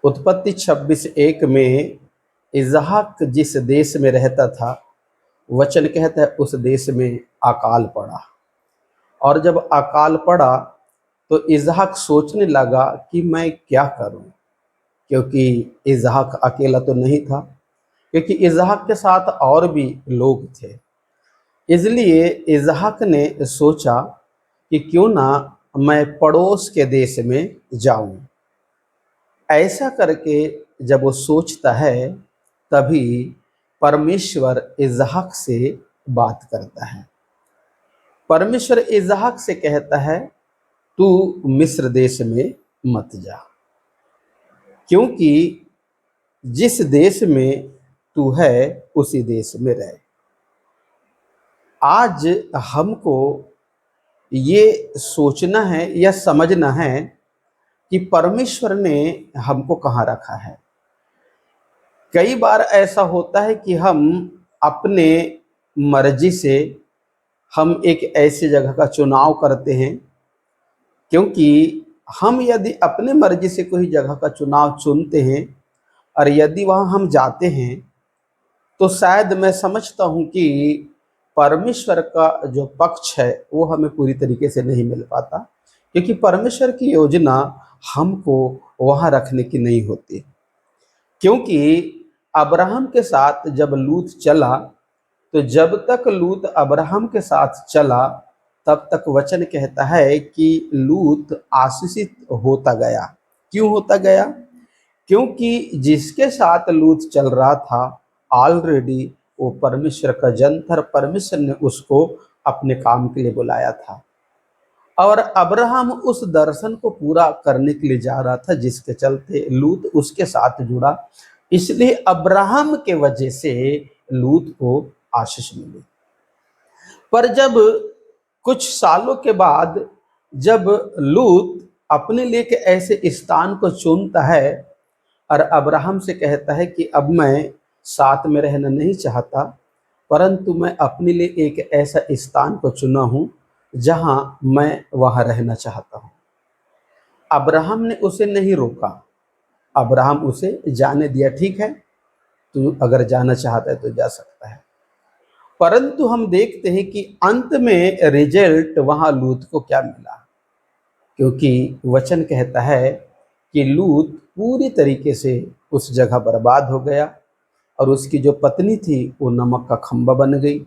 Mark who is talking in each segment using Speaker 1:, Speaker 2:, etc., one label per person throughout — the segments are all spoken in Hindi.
Speaker 1: उत्पत्ति 26:1 में इसहाक जिस देश में रहता था, वचन कहता है उस देश में अकाल पड़ा। और जब अकाल पड़ा तो इसहाक सोचने लगा कि मैं क्या करूं, क्योंकि इसहाक अकेला तो नहीं था, क्योंकि इसहाक के साथ और भी लोग थे। इसलिए इसहाक ने सोचा कि क्यों ना मैं पड़ोस के देश में जाऊं। ऐसा करके जब वो सोचता है, तभी परमेश्वर इसहाक से बात करता है। परमेश्वर इसहाक से कहता है, तू मिस्र देश में मत जा, क्योंकि जिस देश में तू है उसी देश में रह। आज हमको ये सोचना है या समझना है कि परमेश्वर ने हमको कहाँ रखा है। कई बार ऐसा होता है कि हम अपने मर्जी से हम एक ऐसी जगह का चुनाव करते हैं, क्योंकि हम यदि अपने मर्जी से कोई जगह का चुनाव चुनते हैं और यदि वहाँ हम जाते हैं, तो शायद मैं समझता हूँ कि परमेश्वर का जो पक्ष है वो हमें पूरी तरीके से नहीं मिल पाता, क्योंकि परमेश्वर की योजना हमको वहाँ रखने की नहीं होती। क्योंकि अब्राहम के साथ जब लूत चला, तो जब तक लूत अब्राहम के साथ चला तब तक वचन कहता है कि लूत आशीषित होता गया। क्यों होता गया? क्योंकि जिसके साथ लूत चल रहा था ऑलरेडी वो परमेश्वर का जन था, परमेश्वर ने उसको अपने काम के लिए बुलाया था। और अब्राहम उस दर्शन को पूरा करने के लिए जा रहा था, जिसके चलते लूत उसके साथ जुड़ा। इसलिए अब्राहम के वजह से लूत को आशीष मिली। पर जब कुछ सालों के बाद जब लूत अपने लिए के ऐसे स्थान को चुनता है और अब्राहम से कहता है कि अब मैं साथ में रहना नहीं चाहता, परंतु मैं अपने लिए एक ऐसा स्थान को चुना हूं जहां मैं वहां रहना चाहता हूं। अब्राहम ने उसे नहीं रोका, अब्राहम उसे जाने दिया। ठीक है, तू अगर जाना चाहता है तो जा सकता है। परंतु हम देखते हैं कि अंत में रिजल्ट वहां लूत को क्या मिला, क्योंकि वचन कहता है कि लूत पूरी तरीके से उस जगह बर्बाद हो गया और उसकी जो पत्नी थी वो नमक का खंबा बन गई।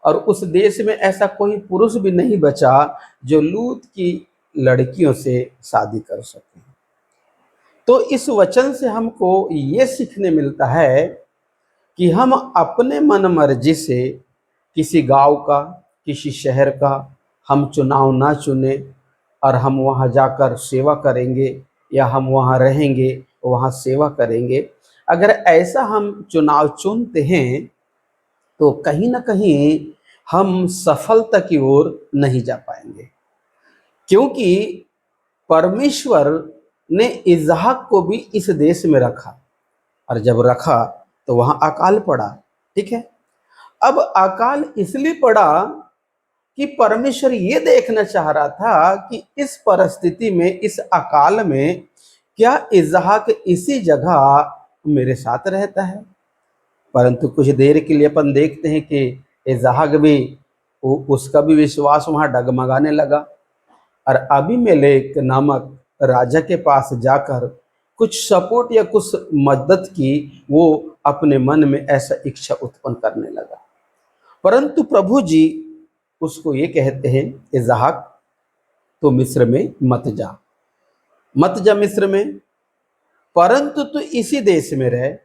Speaker 1: और उस देश में ऐसा कोई पुरुष भी नहीं बचा जो लूत की लड़कियों से शादी कर सके। तो इस वचन से हमको ये सीखने मिलता है कि हम अपने मन मर्जी से किसी गांव का, किसी शहर का हम चुनाव ना चुने और हम वहां जाकर सेवा करेंगे या हम वहां रहेंगे, वहां सेवा करेंगे। अगर ऐसा हम चुनाव चुनते हैं तो कहीं ना कहीं हम सफलता की ओर नहीं जा पाएंगे, क्योंकि परमेश्वर ने इसहाक को भी इस देश में रखा और जब रखा तो वहां अकाल पड़ा। ठीक है, अब अकाल इसलिए पड़ा कि परमेश्वर ये देखना चाह रहा था कि इस परिस्थिति में, इस अकाल में, क्या इसहाक इसी जगह मेरे साथ रहता है। परंतु कुछ देर के लिए अपन देखते हैं कि इसहाक भी, उसका भी विश्वास वहां डगमगाने लगा और अबीमेलेक नामक राजा के पास जाकर कुछ सपोर्ट या कुछ मदद की वो अपने मन में ऐसा इच्छा उत्पन्न करने लगा। परंतु प्रभु जी उसको ये कहते हैं, इसहाक तो मिस्र में मत जा, मत जा मिस्र में, परंतु तू इसी देश में रह।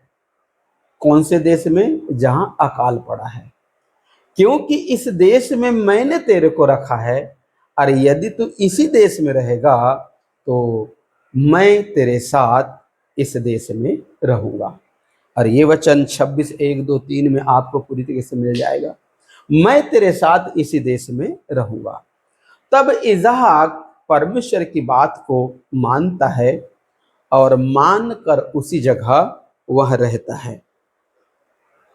Speaker 1: कौन से देश में? जहां अकाल पड़ा है, क्योंकि इस देश में मैंने तेरे को रखा है और यदि तू इसी देश में रहेगा तो मैं तेरे साथ इस देश में रहूंगा। और ये वचन 26:1-2-3 में आपको पूरी तरीके से मिल जाएगा, मैं तेरे साथ इसी देश में रहूंगा। तब इसहाक परमेश्वर की बात को मानता है और मानकर उसी जगह वह रहता है।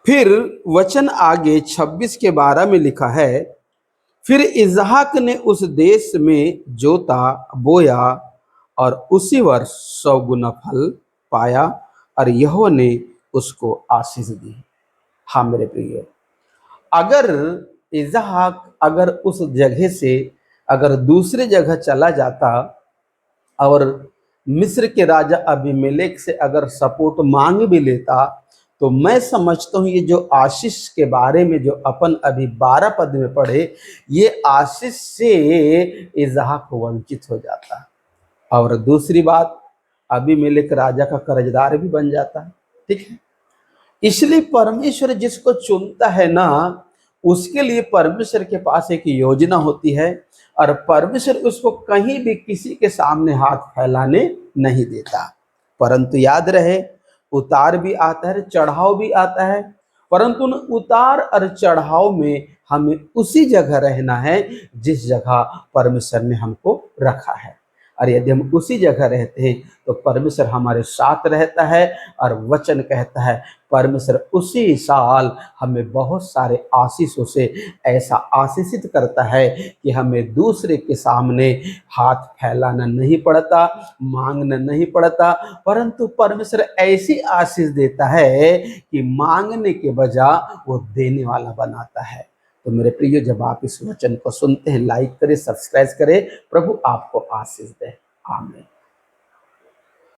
Speaker 1: फिर वचन आगे 26:12 में लिखा है, फिर इसहाक ने उस देश में जोता बोया और उसी वर्ष 100 गुना फल पाया और यहोवा ने उसको आशीष दी। हाँ मेरे प्रिय, अगर इसहाक अगर उस जगह से अगर दूसरे जगह चला जाता और मिस्र के राजा अबीमेलेक से अगर सपोर्ट मांग भी लेता, तो मैं समझता हूँ ये जो आशीष के बारे में जो अपन अभी 12 पद में पढ़े, ये आशीष से इसहाक वंचित हो जाता। और दूसरी बात, अबीमेलेक राजा का कर्जदार भी बन जाता है। ठीक है, इसलिए परमेश्वर जिसको चुनता है ना, उसके लिए परमेश्वर के पास एक योजना होती है और परमेश्वर उसको कहीं भी किसी के सामने हाथ फैलाने नहीं देता। परंतु याद रहे, उतार भी आता है, चढ़ाव भी आता है, परंतु उन उतार और चढ़ाव में हमें उसी जगह रहना है जिस जगह परमेश्वर ने हमको रखा है। और यदि हम उसी जगह रहते हैं तो परमेश्वर हमारे साथ रहता है और वचन कहता है परमेश्वर उसी साल हमें बहुत सारे आशीषों से ऐसा आशीषित करता है कि हमें दूसरे के सामने हाथ फैलाना नहीं पड़ता, मांगना नहीं पड़ता, परंतु परमेश्वर ऐसी आशीष देता है कि मांगने के बजाय वो देने वाला बनाता है। तो मेरे प्रिय, जब आप इस वचन को सुनते हैं, लाइक करें, सब्सक्राइब करें। प्रभु आपको आशीष दे। आमीन।